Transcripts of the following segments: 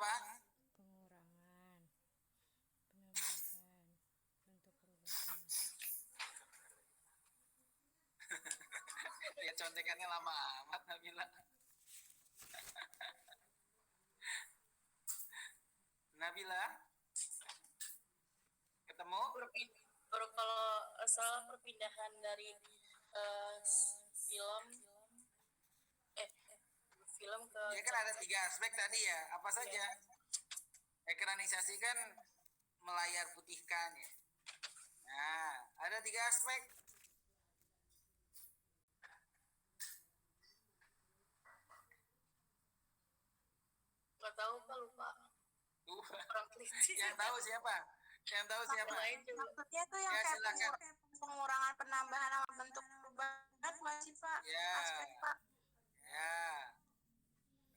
apa? Pengurangan, penambahan, bentuk perubahan. Ya contekannya lama amat Nabila. Nabila ketemu? Kalau salah perpindahan dari film film ke Ya kan ada 3 aspek tadi ya. Apa saja? Ekranisasi kan melayar putihkan ya. Nah, ada 3 aspek. nggak tahu Pak, lupa orang teliti. Yang tahu siapa? Yang tahu siapa? Maksudnya tuh yang Ya, kayak silakan. pengurangan, penambahan, sama bentuk perubahan masih Pak? Ya. Aspek Pak. Ya.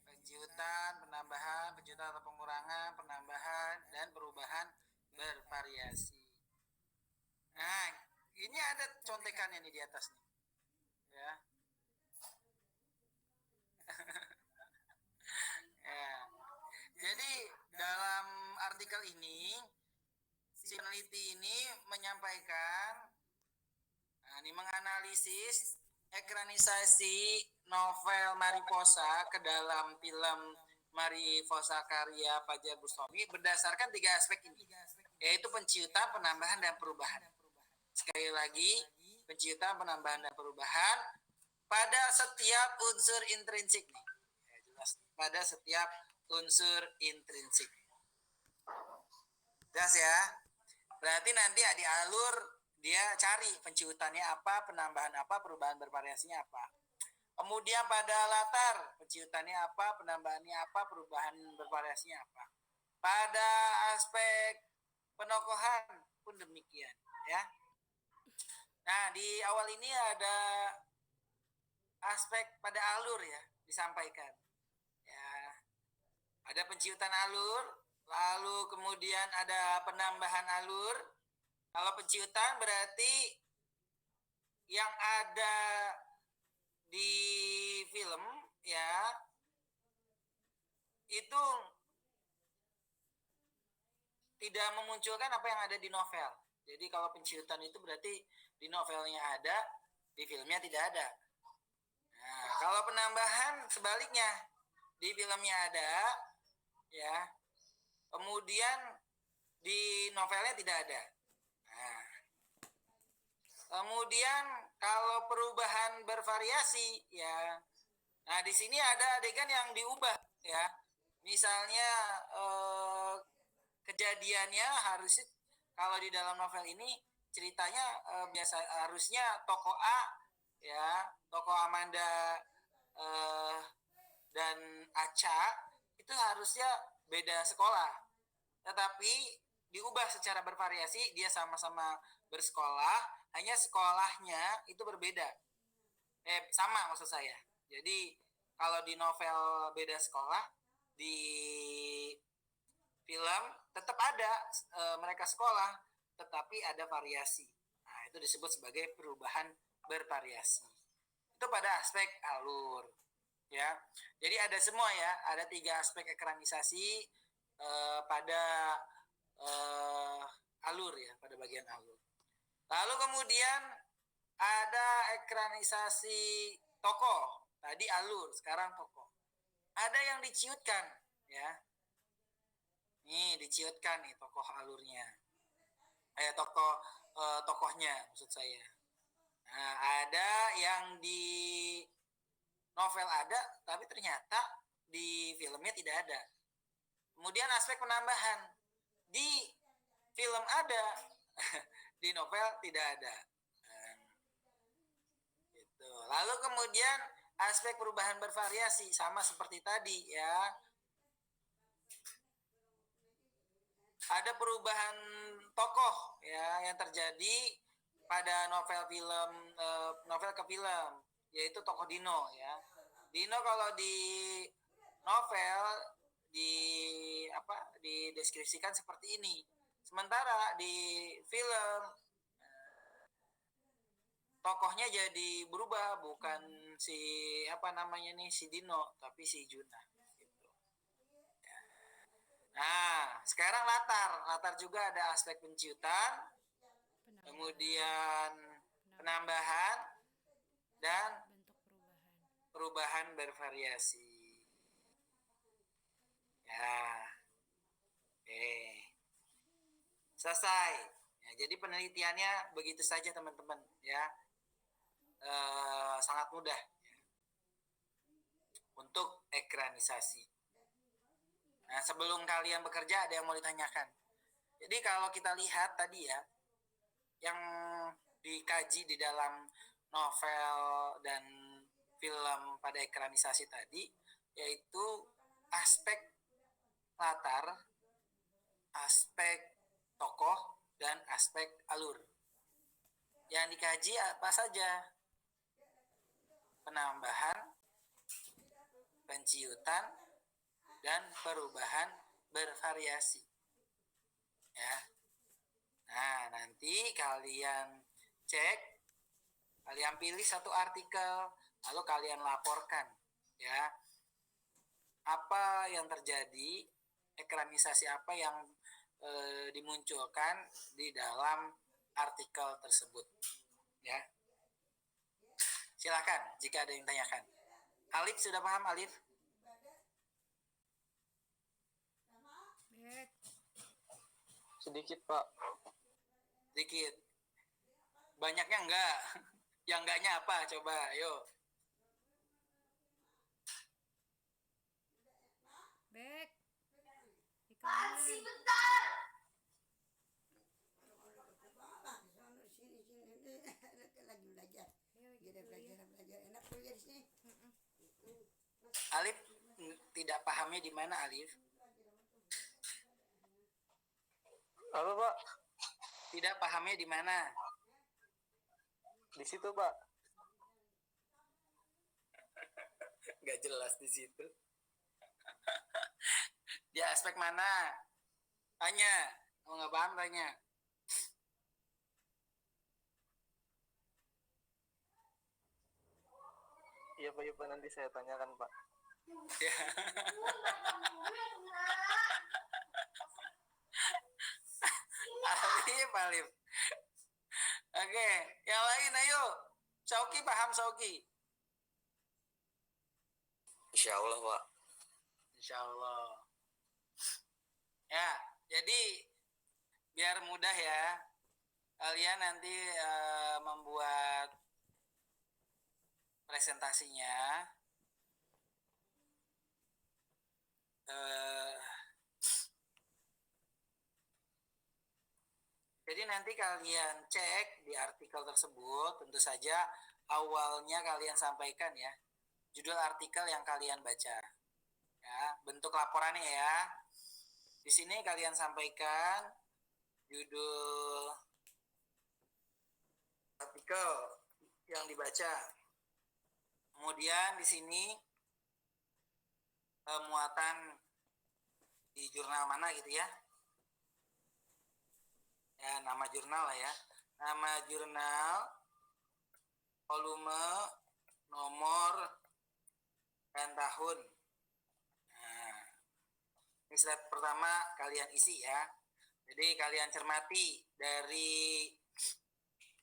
Penjutan, penambahan, penjutan atau pengurangan, penambahan dan perubahan bervariasi. Nah, ini ada contekannya nih di atas nih. Ya. Ya. Jadi dalam artikel ini si peneliti ini menyampaikan, ini menganalisis ekranisasi novel Mariposa ke dalam film Mariposa karya Fajar Bustami berdasarkan 3 aspek ini, yaitu penciutan, penambahan, dan perubahan. Sekali lagi, penciutan, penambahan, dan perubahan pada setiap unsur intrinsik nih. Ya, jelas. Pada setiap unsur intrinsik. Jelas ya? Berarti nanti di alur dia cari penciutannya apa, penambahan apa, perubahan bervariasinya apa. Kemudian pada latar penciutannya apa, penambahannya apa, perubahan bervariasinya apa. Pada aspek penokohan pun demikian, ya. Nah, di awal ini ada aspek pada alur ya disampaikan. Ya. Ada penciutan alur, lalu kemudian ada penambahan alur. Kalau penciutan berarti yang ada di film ya itu tidak memunculkan apa yang ada di novel. Jadi kalau penciutan itu berarti di novelnya ada, di filmnya tidak ada. Nah, kalau penambahan sebaliknya, di filmnya ada, ya, kemudian di novelnya tidak ada. Nah, kemudian kalau perubahan bervariasi, ya, nah di sini ada adegan yang diubah, ya. Misalnya kejadiannya harusnya kalau di dalam novel ini ceritanya biasa harusnya tokoh A, ya, tokoh Amanda dan Aca itu harusnya beda sekolah, tetapi diubah secara bervariasi, dia sama-sama bersekolah, hanya sekolahnya itu berbeda, sama maksud saya. Jadi kalau di novel beda sekolah, di film tetap ada mereka sekolah, tetapi ada variasi. Nah, itu disebut sebagai perubahan bervariasi. Itu pada aspek alur, ya. Jadi ada semua ya, ada 3 aspek ekranisasi pada alur ya, pada bagian alur. Lalu kemudian ada ekranisasi tokoh. Tadi alur, sekarang tokoh. Ada yang diciutkan, ya. Nih diciutkan nih tokoh alurnya. Tokohnya maksud saya. Nah, ada yang di novel ada, tapi ternyata di filmnya tidak ada. Kemudian aspek penambahan. Di film ada, di novel tidak ada. Gitu. Lalu kemudian aspek perubahan bervariasi sama seperti tadi ya. Ada perubahan tokoh ya yang terjadi pada novel ke film, yaitu tokoh Dino ya. Dino kalau di novel dideskripsikan seperti ini. Sementara di film tokohnya jadi berubah, bukan si Dino tapi si Juna gitu. Ya. sekarang latar juga ada aspek penciutan, kemudian penambahan dan bentuk perubahan bervariasi. Ya, oke, selesai. Ya, jadi penelitiannya begitu saja teman-teman ya, sangat mudah ya, untuk ekranisasi. Nah, sebelum kalian bekerja ada yang mau ditanyakan. Jadi kalau kita lihat tadi ya, yang dikaji di dalam novel dan film pada ekranisasi tadi, yaitu aspek latar, aspek tokoh, dan aspek alur. Yang dikaji apa saja? Penambahan, penciutan, dan perubahan bervariasi. Ya. Nah, nanti kalian cek, kalian pilih satu artikel, lalu kalian laporkan ya. Apa yang terjadi, ekranisasi apa yang dimunculkan di dalam artikel tersebut. Ya. Silakan jika ada yang tanyakan. Alif sudah paham, Alif? Baik. Sedikit, Pak. Sedikit. Banyaknya enggak. Yang enggaknya apa? Coba, yuk. Baik. Ikan. Alif tidak pahamnya di mana, Alif? Apa, Pak? Tidak pahamnya di mana? Di situ, Pak. Nggak jelas di situ. Di aspek mana? Tanya. Kalau nggak paham, tanya. Iya, Pak. Iya, Pak. Nanti saya tanyakan, Pak. Ya. Alif. Oke, yang lain ayo. Sauki paham, Sauki? Insya Allah, Pak. Insya Allah. Ya, jadi biar mudah ya, kalian nanti membuat presentasinya. Jadi nanti kalian cek di artikel tersebut, tentu saja awalnya kalian sampaikan ya, judul artikel yang kalian baca. Ya, bentuk laporannya ya. Di sini kalian sampaikan judul artikel yang dibaca. Kemudian di sini muatan di jurnal mana gitu ya. Ya, nama jurnal lah ya. Nama jurnal, volume, nomor, dan tahun. Nah, ini slide pertama kalian isi ya. Jadi kalian cermati dari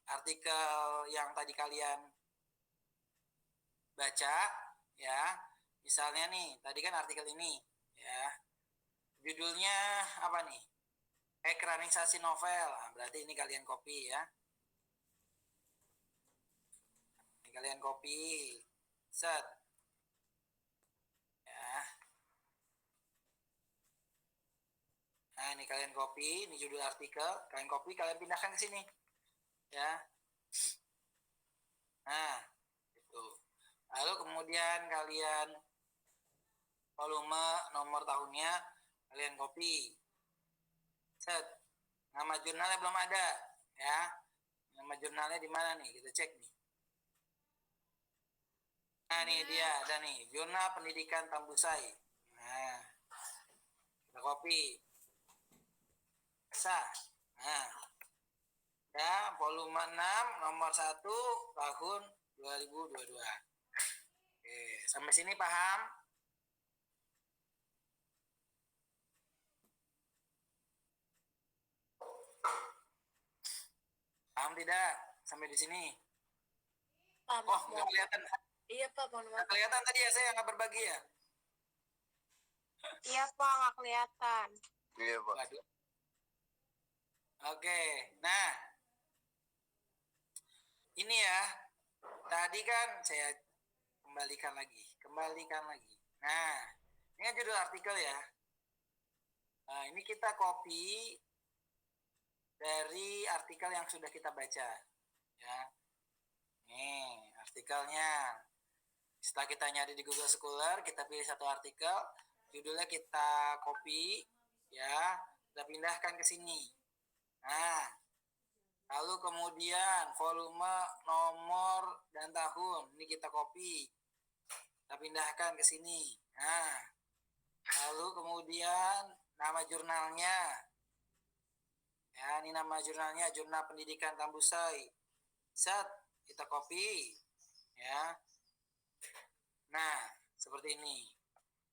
artikel yang tadi kalian baca ya. Misalnya nih, tadi kan artikel ini ya. Judulnya apa nih? Ekranisasi novel. Nah, berarti ini kalian copy ya. Ini kalian copy. Set. Ya. Nah, ini kalian copy, ini judul artikel, kalian copy, kalian pindahkan ke sini. Ya. Nah, itu. Lalu kemudian kalian volume, nomor tahunnya kalian copy. Set. Nama jurnalnya belum ada, ya. Nama jurnalnya di mana nih? Kita cek nih. Nah, nih dia ada nih, Jurnal Pendidikan Tambusai. Nah, kita copy. Sah. Nah. Ya, volume 6 nomor 1 tahun 2022. Oke, sampai sini paham? Paham tidak sampai di sini? Pak, Oh, nggak kelihatan. iya Pak, mohon Nggak maaf. kelihatan tadi ya saya nggak berbagi ya? Iya Pak, nggak kelihatan. Iya, Pak. Waduh. Oke, nah ini ya. Tadi kan saya kembalikan lagi. Nah, ini kan judul artikel ya. Nah, ini kita copy dari artikel yang sudah kita baca. Ya. Nih, artikelnya. Setelah kita nyari di Google Scholar, kita pilih satu artikel, judulnya kita copy, ya, kita pindahkan ke sini. Nah, lalu kemudian volume, nomor, dan tahun, ini kita copy, kita pindahkan ke sini. Nah, lalu kemudian nama jurnalnya, ya, ini nama jurnalnya, Jurnal Pendidikan Tambusai. Set, kita copy, ya. Nah, seperti ini.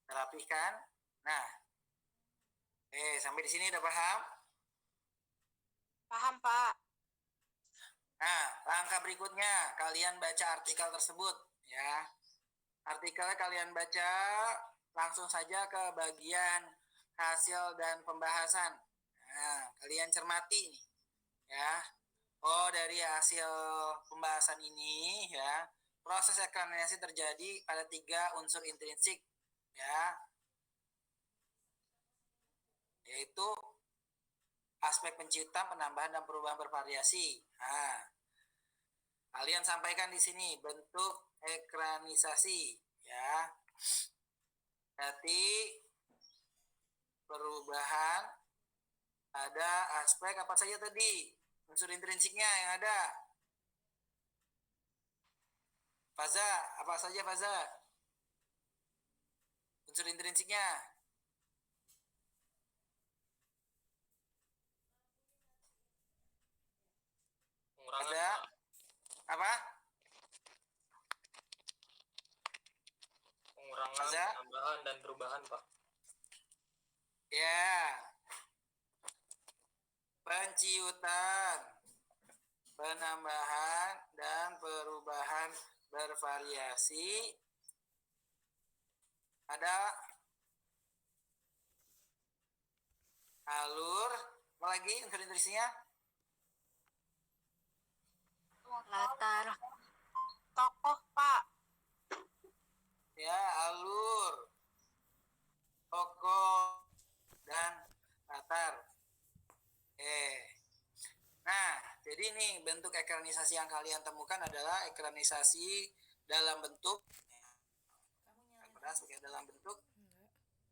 Rapihkan. Nah, sampai di sini udah paham? Paham Pak? Nah, langkah berikutnya kalian baca artikel tersebut, ya. Artikelnya kalian baca, langsung saja ke bagian hasil dan pembahasan. Nah, kalian cermati nih, ya. Oh, dari hasil pembahasan ini, ya, proses ekranasi terjadi pada 3 unsur intrinsik, ya, yaitu aspek penciutan, penambahan, dan perubahan bervariasi. Nah, kalian sampaikan di sini bentuk ekranisasi, ya. Berarti perubahan ada aspek apa saja tadi? Unsur intrinsiknya yang ada. Faza, apa saja Faza? Unsur intrinsiknya. Faza, apa? Pengurangan, Faza? penambahan, dan perubahan, Pak. Ya. Penciutan, penambahan, dan perubahan bervariasi. Ada alur, apa lagi intrinsisinya? Latar. Tokoh Pak. Ya, alur, tokoh, dan latar. Nah, jadi ini bentuk ekranisasi yang kalian temukan adalah ekranisasi dalam bentuk dalam bentuk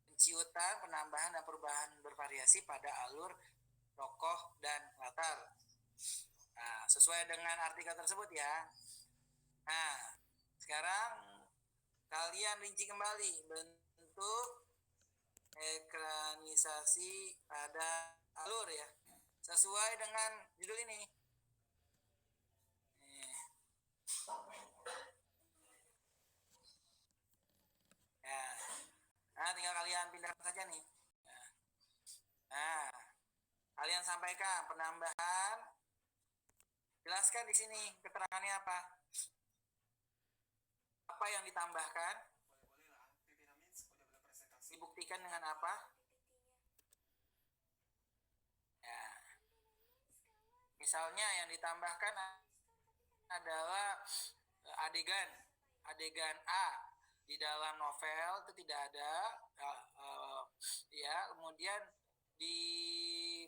penciutan, penambahan, dan perubahan bervariasi pada alur, tokoh, dan latar. Nah, sesuai dengan artikel tersebut ya. Nah, sekarang kalian rinci kembali bentuk ekranisasi pada alur ya, sesuai dengan judul ini. Ya. Nah, tinggal kalian pindahkan saja nih. Nah, kalian sampaikan penambahan. Jelaskan di sini keterangannya apa? Apa yang ditambahkan? Dibuktikan dengan apa? Ya. Misalnya yang ditambahkan adalah adegan A di dalam novel itu tidak ada, ya, kemudian di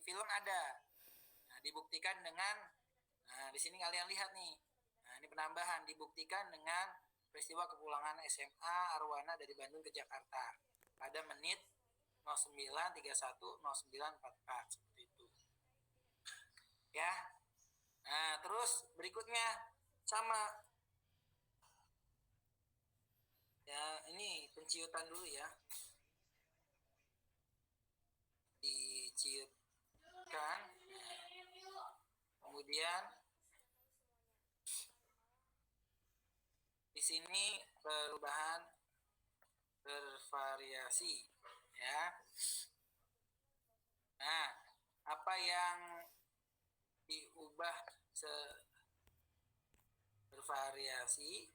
film ada. Nah, dibuktikan dengan, nah di sini kalian lihat nih. Nah, ini penambahan dibuktikan dengan peristiwa kepulangan SMA Arwana dari Bandung ke Jakarta pada menit 09.31.09.44 seperti itu. Ya. Nah, terus berikutnya sama. Ya, ini penciutan dulu ya. Diciutkan. Kemudian di sini perubahan bervariasi ya. Nah, apa yang diubah bervariasi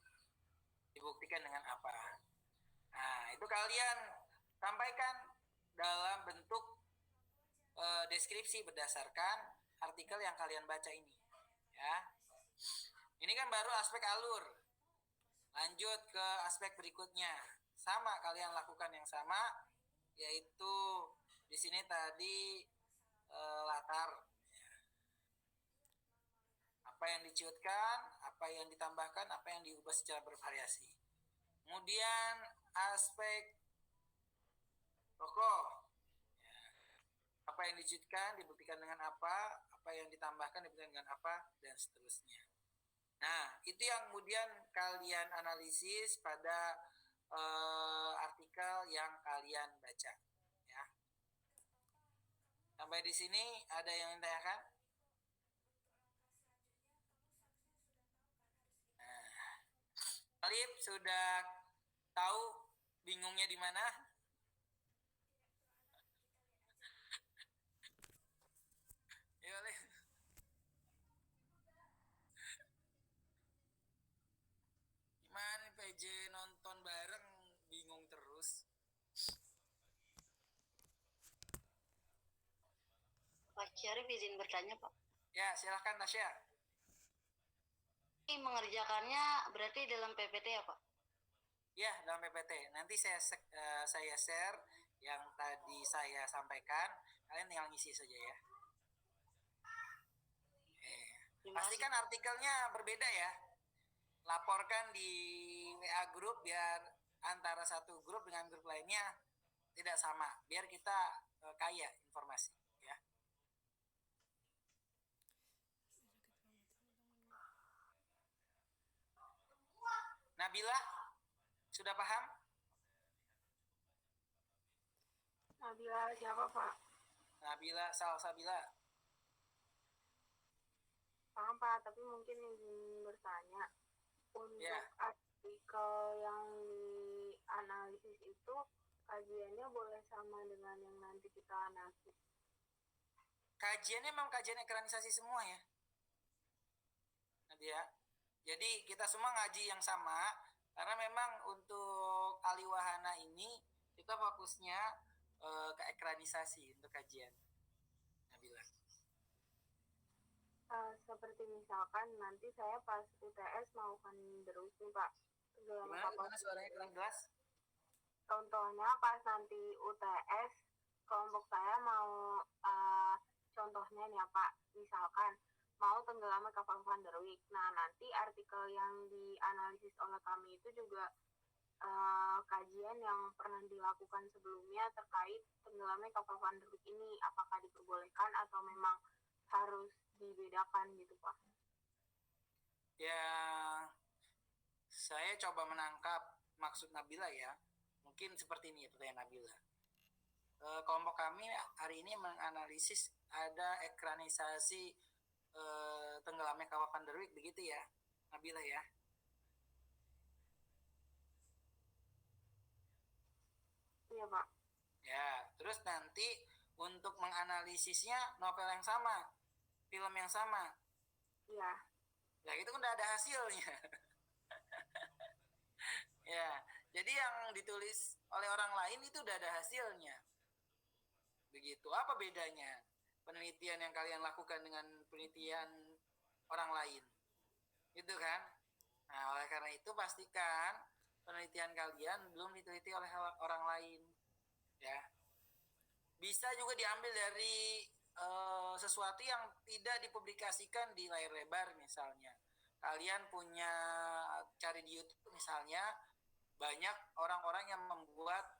dibuktikan dengan apa? Nah, itu kalian sampaikan dalam bentuk deskripsi berdasarkan artikel yang kalian baca ini. Ya. Ini kan baru aspek alur. Lanjut ke aspek berikutnya. Sama, kalian lakukan yang sama, yaitu di sini tadi latar. Apa yang diciutkan, apa yang ditambahkan, apa yang diubah secara bervariasi. Kemudian aspek tokoh. Apa yang diciutkan dibuktikan dengan apa yang ditambahkan dibuktikan dengan apa, dan seterusnya. Nah, itu yang kemudian kalian analisis pada artikel yang kalian baca. Ya. Sampai di sini ada yang ditanyakan? Nah, Alif sudah tahu bingungnya di mana? Ya, Alif. Gimana PJ nonton bareng bingung terus? Pak Syarif izin bertanya, Pak. Ya, silahkan Tasya. Ini mengerjakannya berarti dalam PPT ya, Pak? Ya, dalam PPT. Nanti saya share yang tadi saya sampaikan. Kalian tinggal ngisi saja ya. Pastikan artikelnya berbeda ya. Laporkan di WA grup biar antara satu grup dengan grup lainnya tidak sama. Biar kita kaya informasi ya. Nabila, sudah paham? Nabila siapa Pak? Nabila Salsabila. Paham Pak, tapi mungkin izin bertanya. Untuk Ya. artikel yang dianalisis itu kajiannya boleh sama dengan yang nanti kita analisis? Kajiannya memang kajian ekranisasi semua ya. Nadia. Jadi kita semua ngaji yang sama karena memang untuk Aliwahana ini kita fokusnya ke ekranisasi untuk kajian. Nabila. Seperti misalkan nanti saya pas UTS mau kan terus nih Pak. Gimana suaranya kurang jelas? Contohnya pas nanti UTS kelompok saya mau contohnya nih ya Pak, misalkan mau tenggelamnya kapal Van der Wijk. Nah nanti artikel yang dianalisis oleh kami itu juga kajian yang pernah dilakukan sebelumnya terkait tenggelamnya kapal Van der Wijk ini, apakah diperbolehkan atau memang harus dibedakan gitu Pak? Ya, saya coba menangkap maksud Nabila ya. Mungkin seperti ini pertanyaan Nabila. Kelompok kami hari ini menganalisis ada ekranisasi tenggelamnya kapal Van der Wijk, begitu ya Nabila ya? Iya Pak. Ya, terus nanti untuk menganalisisnya novel yang sama, film yang sama. Iya. Nah, itu kan udah ada hasilnya. Ya, jadi yang ditulis oleh orang lain itu udah ada hasilnya. Begitu. Apa bedanya penelitian yang kalian lakukan dengan penelitian orang lain? Gitu kan? Nah, oleh karena itu pastikan penelitian kalian belum diteliti oleh orang lain. Ya. Bisa juga diambil dari sesuatu yang tidak dipublikasikan di layar lebar misalnya. Kalian punya cari di YouTube misalnya, banyak orang-orang yang membuat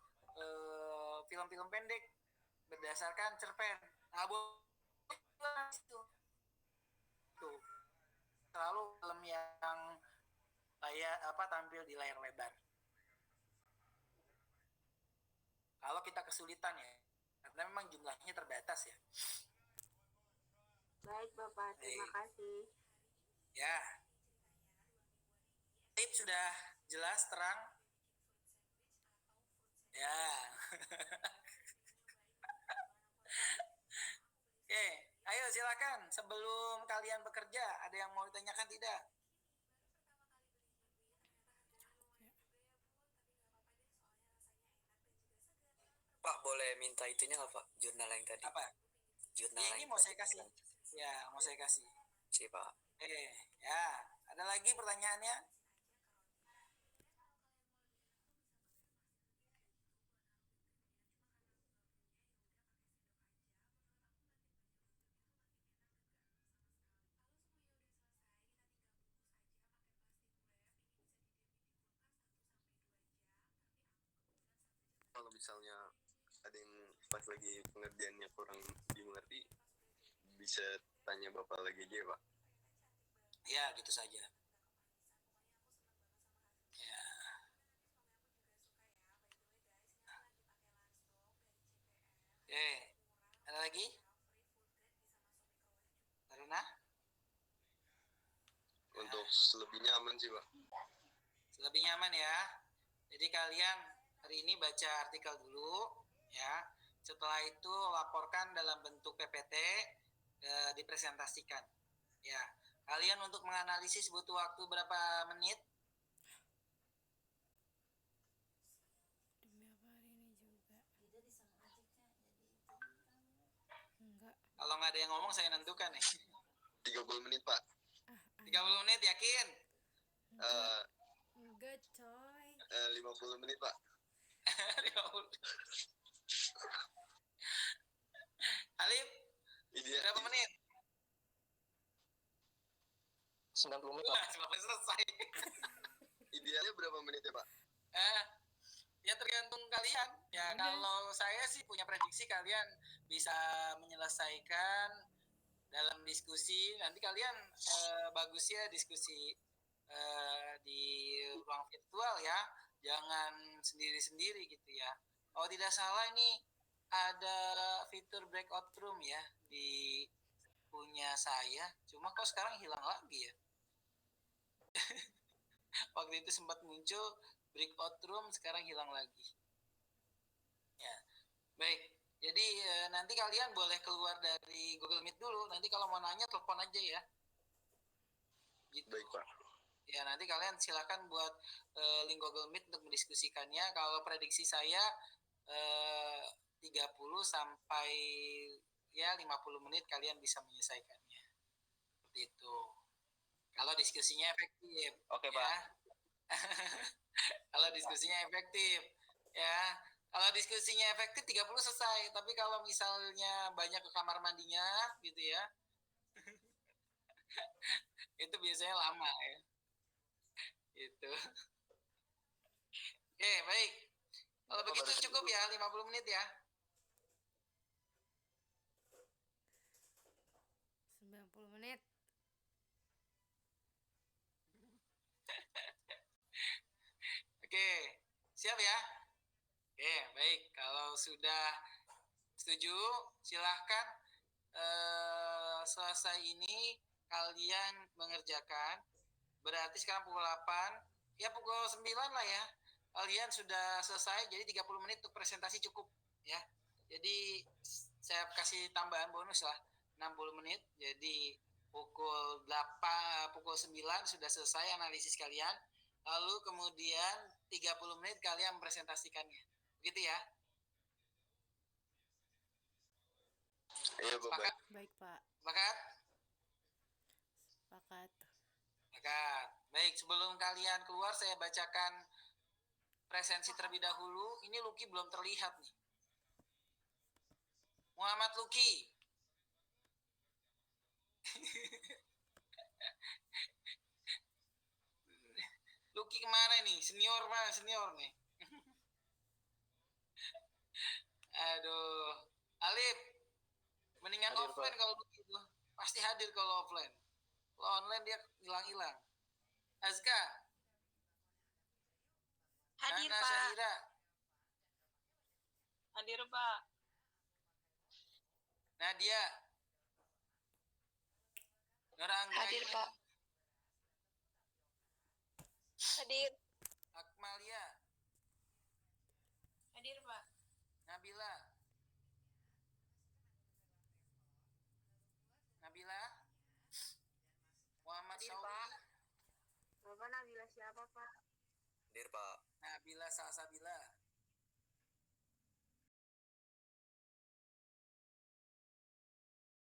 film-film pendek berdasarkan cerpen. Nah, itu tuh selalu film yang tampil di layar lebar. Kalau kita kesulitan ya, karena memang jumlahnya terbatas ya. Baik Bapak, terima kasih. Ya. Tip sudah jelas, terang? Ya. Oke, ayo silakan. silakan sebelum kalian bekerja, ada yang mau ditanyakan tidak? Pak, boleh minta itunya nggak, Pak? Jurnal yang tadi. Apa? Jurnal Ya, yang ini mau tadi. saya kasih. Ya, mau saya kasih. Si, Pak. Ya, ada lagi pertanyaannya? Kalau misalnya ada yang pas lagi pengerjaannya kurang dimengerti, bisa tanya Bapak lagi aja, Pak. Ya, gitu saja. Ya. Oke, ada lagi? Karena Untuk selebihnya aman sih, Pak. lebih nyaman ya. Jadi kalian hari ini baca artikel dulu ya. Setelah itu laporkan dalam bentuk PPT, dipresentasikan. Ya. Kalian untuk menganalisis butuh waktu berapa menit? Demi apa hari ini juga? Enggak. Kalau nggak ada yang ngomong saya nentukan nih. 30 menit, Pak. 30 menit yakin? Enggak, coy. 50 menit, Pak. 50. Alif, berapa menit? 90 menit, Wah, Pak. sampai selesai. Idealnya berapa menit ya, Pak? Ya tergantung kalian. Ya kalau saya sih punya prediksi kalian bisa menyelesaikan dalam diskusi. Nanti kalian bagusnya diskusi di ruang virtual ya. Jangan sendiri-sendiri gitu ya. Kalau tidak salah ini ada fitur breakout room ya di punya saya. Cuma kok sekarang hilang lagi ya. Waktu itu sempat muncul breakout room, sekarang hilang lagi. Ya, baik. Jadi nanti kalian boleh keluar dari Google Meet dulu. Nanti kalau mau nanya telepon aja ya. Gitu. Baik, Pak. Ya, nanti kalian silakan buat link Google Meet untuk mendiskusikannya. Kalau prediksi saya 30 sampai ya 50 menit kalian bisa menyelesaikannya. Seperti itu. Kalau diskusinya efektif. Oke, ya. Pak. Kalau diskusinya efektif. Ya. Kalau diskusinya efektif 30 selesai. Tapi kalau misalnya banyak ke kamar mandinya gitu ya. Itu biasanya lama ya. Itu. Oke, baik. Kalau begitu cukup ya 50 menit ya. 90 menit. Oke, siap ya? Oke, baik. Kalau sudah setuju, silahkan selesai ini kalian mengerjakan. Berarti sekarang pukul 8, ya pukul 9 lah ya. Kalian sudah selesai, jadi 30 menit untuk presentasi cukup ya. Jadi saya kasih tambahan bonus lah 60 menit. Jadi pukul 8, pukul 9 sudah selesai analisis kalian. Lalu kemudian 30 menit kalian presentasikannya. Begitu ya? Iya, Pak. Sepakat? Baik, Pak. Sepakat? Sepakat. Sepakat. Baik, sebelum kalian keluar saya bacakan presensi terlebih dahulu. Ini Lucky belum terlihat nih. Muhammad Lucky. Lucky kemana nih? Senior mana? Senior nih. Aduh. Alif. Mendingan Hadir, offline Pak. kalau begitu. Pasti hadir kalau offline. Kalau online dia hilang-hilang. Azka. Hadir, Nana Pak. Syahira. Hadir, Pak. Nadia. Nora Anggraini. Hadir, Pak. Hadir. Akmalia. Hadir, Pak. Nabila. siapa Pak? Hadir Pak. Nabila Salsabila.